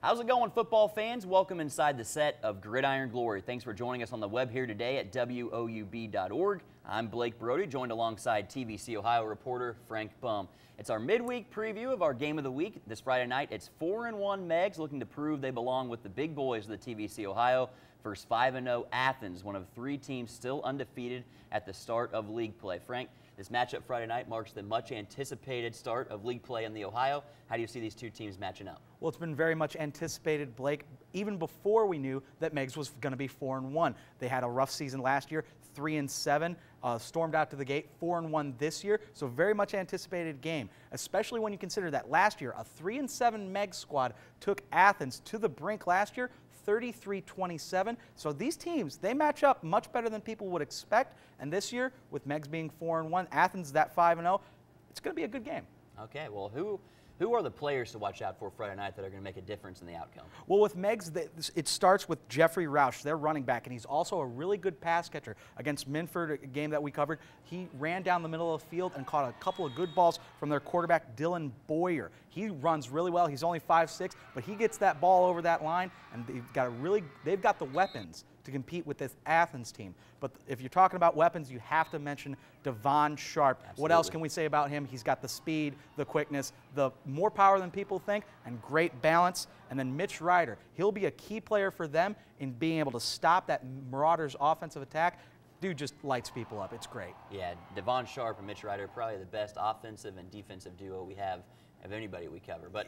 How's it going, football fans? Welcome inside the set of Gridiron Glory. Thanks for joining us on the web here today at woub.org. I'm Blake Brody, joined alongside TVC Ohio reporter Frank Bum. It's our midweek preview of our game of the week. This Friday night, it's 4-1 Meigs looking to prove they belong with the big boys of the TVC Ohio versus 5-0 Athens, one of three teams still undefeated at the start of league play. Frank, this matchup Friday night marks the much anticipated start of league play in the Ohio. How do you see these two teams matching up? Well, it's been very much anticipated, Blake, even before we knew that Meigs was going to be 4-1. They had a rough season last year, 3-7, stormed out to the gate, 4-1 this year. So very much anticipated game, especially when you consider that last year a 3-7 Meigs squad took Athens to the brink last year, 33-27. So these teams, they match up much better than people would expect. And this year, with Meigs being 4-1, Athens that 5-0, it's going to be a good game. Okay, well, who are the players to watch out for Friday night that are going to make a difference in the outcome? Well, with Meigs, it starts with Jeffrey Roush, their running back, and he's also a really good pass catcher. Against Minford, a game that we covered, he ran down the middle of the field and caught a couple of good balls from their quarterback, Dylan Boyer. He runs really well. He's only 5'6", but he gets that ball over that line, and they've got the weapons to compete with this Athens team. But if you're talking about weapons, you have to mention Devon Sharp. Absolutely. What else can we say about him? He's got the speed, the quickness, the more power than people think, and great balance. And then Mitch Ryder, he'll be a key player for them in being able to stop that Marauders offensive attack. Dude just lights people up. It's great. Yeah, Devon Sharp and Mitch Ryder are probably the best offensive and defensive duo we have of anybody we cover. But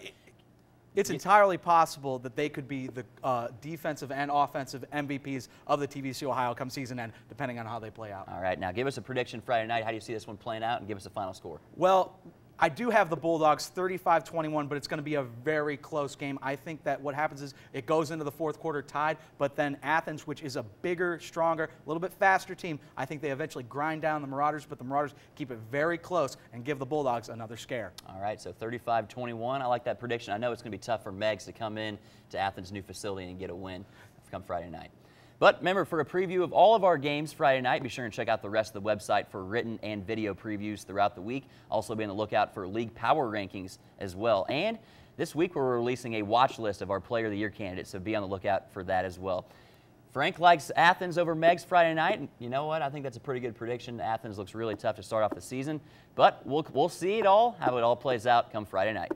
it's entirely possible that they could be the defensive and offensive MVPs of the TVC Ohio come season end, depending on how they play out. All right, now give us a prediction Friday night. How do you see this one playing out, and give us a final score? Well, I do have the Bulldogs 35-21, but it's going to be a very close game. I think that what happens is it goes into the fourth quarter tied, but then Athens, which is a bigger, stronger, a little bit faster team, I think they eventually grind down the Marauders, but the Marauders keep it very close and give the Bulldogs another scare. All right, so 35-21. I like that prediction. I know it's going to be tough for Meigs to come in to Athens' new facility and get a win come Friday night. But remember, for a preview of all of our games Friday night, be sure and check out the rest of the website for written and video previews throughout the week. Also be on the lookout for league power rankings as well. And this week we're releasing a watch list of our Player of the Year candidates, so be on the lookout for that as well. Frank likes Athens over Meigs Friday night, and you know what? I think that's a pretty good prediction. Athens looks really tough to start off the season, but we'll see how it all plays out come Friday night.